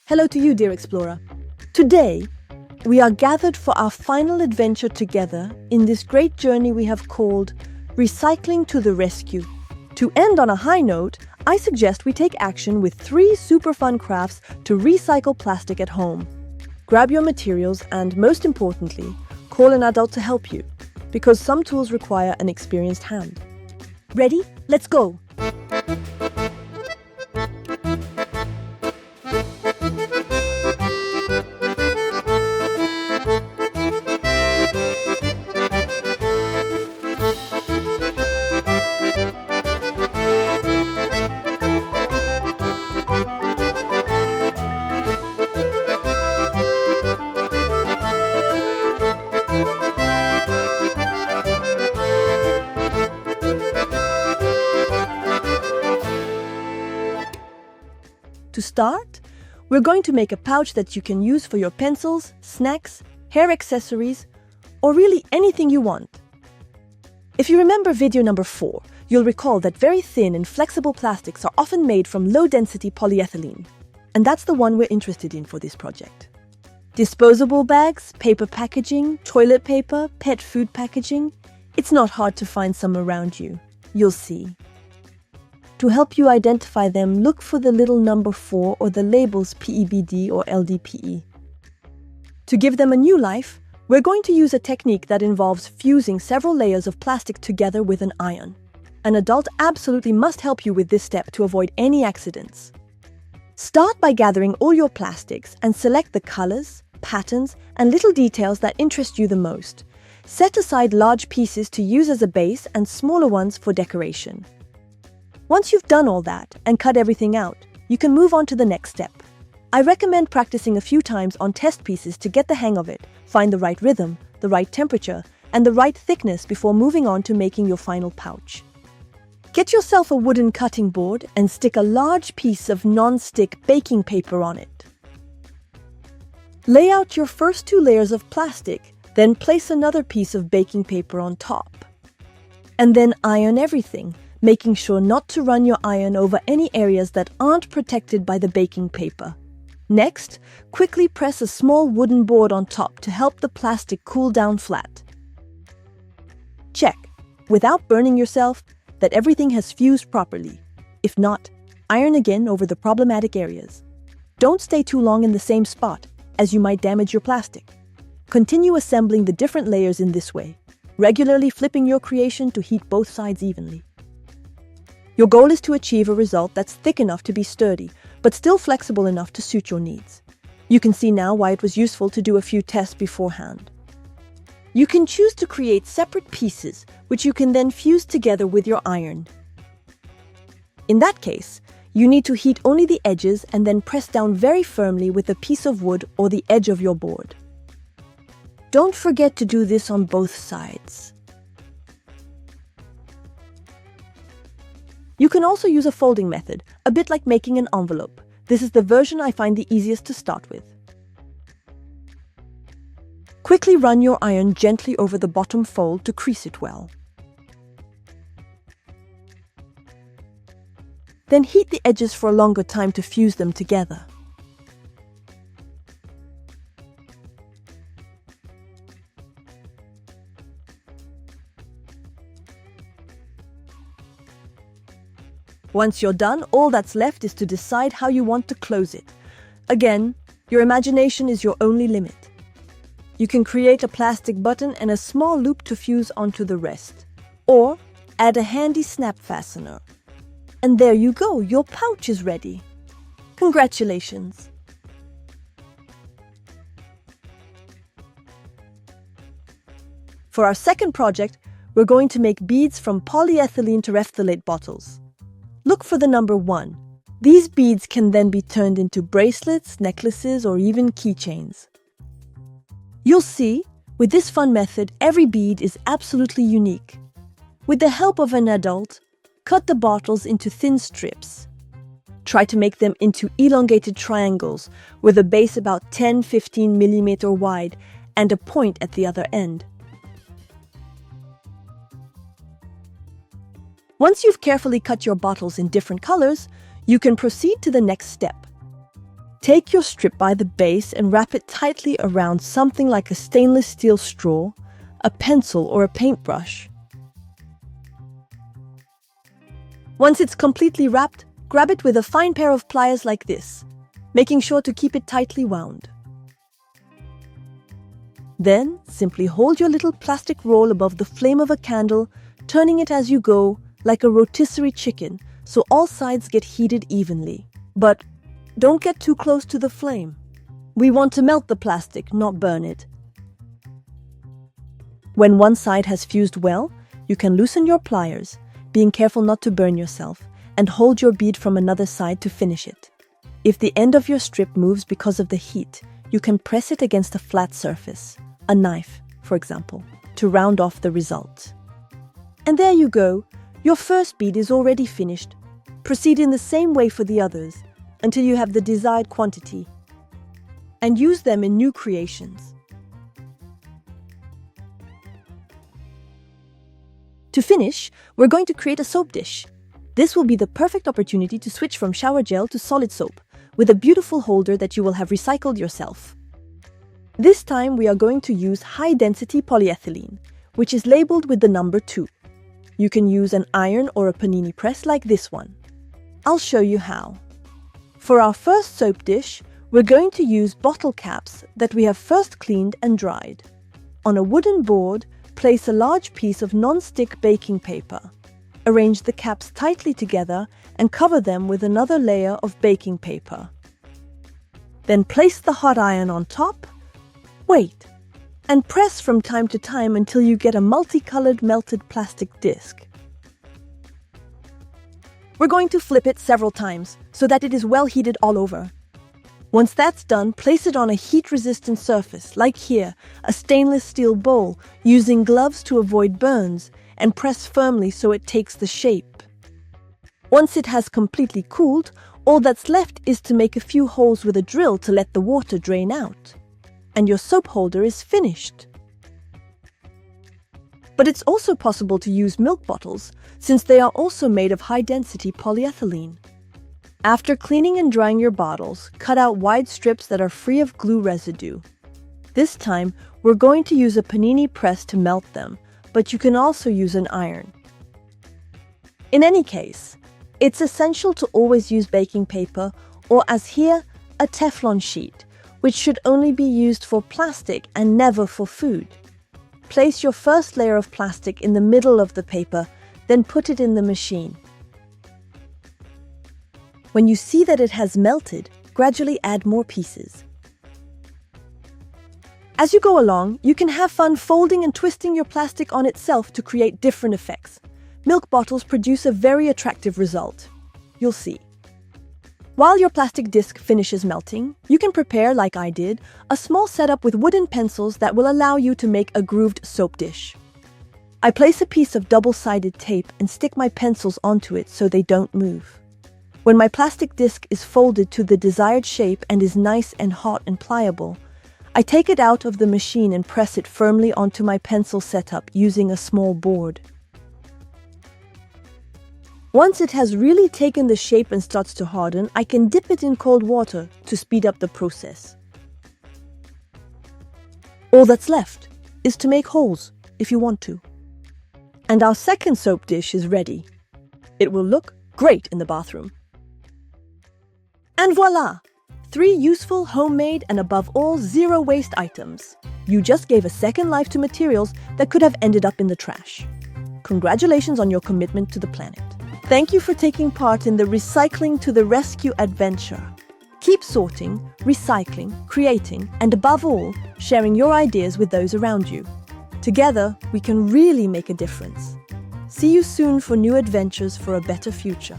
Hello to you, dear explorer. Today, we are gathered for our final adventure together in this great journey we have called Recycling to the Rescue. To end on a high note, I suggest we take action with 3 super fun crafts to recycle plastic at home. Grab your materials and, most importantly, call an adult to help you, because some tools require an experienced hand. Ready? Let's go! To start, we're going to make a pouch that you can use for your pencils, snacks, hair accessories, or really anything you want. If you remember video number 4, you'll recall that very thin and flexible plastics are often made from low-density polyethylene, and that's the one we're interested in for this project. Disposable bags, paper packaging, toilet paper, pet food packaging, it's not hard to find some around you. You'll see. To help you identify them, look for the little number 4 or the labels PEBD or LDPE. To give them a new life, we're going to use a technique that involves fusing several layers of plastic together with an iron. An adult absolutely must help you with this step to avoid any accidents. Start by gathering all your plastics and select the colors, patterns, and little details that interest you the most. Set aside large pieces to use as a base and smaller ones for decoration. Once you've done all that and cut everything out, you can move on to the next step. I recommend practicing a few times on test pieces to get the hang of it, find the right rhythm, the right temperature, and the right thickness before moving on to making your final pouch. Get yourself a wooden cutting board and stick a large piece of non-stick baking paper on it. Lay out your first 2 layers of plastic, then place another piece of baking paper on top. And then iron everything, making sure not to run your iron over any areas that aren't protected by the baking paper. Next, quickly press a small wooden board on top to help the plastic cool down flat. Check, without burning yourself, that everything has fused properly. If not, iron again over the problematic areas. Don't stay too long in the same spot, as you might damage your plastic. Continue assembling the different layers in this way, regularly flipping your creation to heat both sides evenly. Your goal is to achieve a result that's thick enough to be sturdy, but still flexible enough to suit your needs. You can see now why it was useful to do a few tests beforehand. You can choose to create separate pieces, which you can then fuse together with your iron. In that case, you need to heat only the edges and then press down very firmly with a piece of wood or the edge of your board. Don't forget to do this on both sides. You can also use a folding method, a bit like making an envelope. This is the version I find the easiest to start with. Quickly run your iron gently over the bottom fold to crease it well. Then heat the edges for a longer time to fuse them together. Once you're done, all that's left is to decide how you want to close it. Again, your imagination is your only limit. You can create a plastic button and a small loop to fuse onto the rest, or add a handy snap fastener. And there you go, your pouch is ready. Congratulations! For our second project, we're going to make beads from polyethylene terephthalate bottles. Look for the number 1. These beads can then be turned into bracelets, necklaces, or even keychains. You'll see, with this fun method, every bead is absolutely unique. With the help of an adult, cut the bottles into thin strips. Try to make them into elongated triangles with a base about 10-15 mm wide and a point at the other end. Once you've carefully cut your bottles in different colors, you can proceed to the next step. Take your strip by the base and wrap it tightly around something like a stainless steel straw, a pencil, or a paintbrush. Once it's completely wrapped, grab it with a fine pair of pliers like this, making sure to keep it tightly wound. Then, simply hold your little plastic roll above the flame of a candle, turning it as you go, like a rotisserie chicken, so all sides get heated evenly. But don't get too close to the flame. We want to melt the plastic, not burn it. When one side has fused well, you can loosen your pliers, being careful not to burn yourself, and hold your bead from another side to finish it. If the end of your strip moves because of the heat, you can press it against a flat surface, a knife, for example, to round off the result. And there you go, your first bead is already finished. Proceed in the same way for the others, until you have the desired quantity, and use them in new creations. To finish, we're going to create a soap dish. This will be the perfect opportunity to switch from shower gel to solid soap, with a beautiful holder that you will have recycled yourself. This time we are going to use high-density polyethylene, which is labeled with the number 2. You can use an iron or a panini press like this one. I'll show you how. For our first soap dish, we're going to use bottle caps that we have first cleaned and dried. On a wooden board, place a large piece of non-stick baking paper. Arrange the caps tightly together and cover them with another layer of baking paper. Then place the hot iron on top, wait, and press from time to time until you get a multicolored melted plastic disc. We're going to flip it several times so that it is well heated all over. Once that's done, place it on a heat-resistant surface, like here, a stainless steel bowl, using gloves to avoid burns, and press firmly so it takes the shape. Once it has completely cooled, all that's left is to make a few holes with a drill to let the water drain out. And your soap holder is finished. But it's also possible to use milk bottles, since they are also made of high-density polyethylene. After cleaning and drying your bottles, cut out wide strips that are free of glue residue. This time, we're going to use a panini press to melt them, but you can also use an iron. In any case, it's essential to always use baking paper, or as here, a Teflon sheet, which should only be used for plastic and never for food. Place your first layer of plastic in the middle of the paper, then put it in the machine. When you see that it has melted, gradually add more pieces. As you go along, you can have fun folding and twisting your plastic on itself to create different effects. Milk bottles produce a very attractive result. You'll see. While your plastic disc finishes melting, you can prepare, like I did, a small setup with wooden pencils that will allow you to make a grooved soap dish. I place a piece of double-sided tape and stick my pencils onto it so they don't move. When my plastic disc is folded to the desired shape and is nice and hot and pliable, I take it out of the machine and press it firmly onto my pencil setup using a small board. Once it has really taken the shape and starts to harden, I can dip it in cold water to speed up the process. All that's left is to make holes if you want to. And our second soap dish is ready. It will look great in the bathroom. And voila! 3 useful, homemade, and above all, zero waste items. You just gave a second life to materials that could have ended up in the trash. Congratulations on your commitment to the planet. Thank you for taking part in the Recycling to the Rescue adventure. Keep sorting, recycling, creating, and above all, sharing your ideas with those around you. Together, we can really make a difference. See you soon for new adventures for a better future.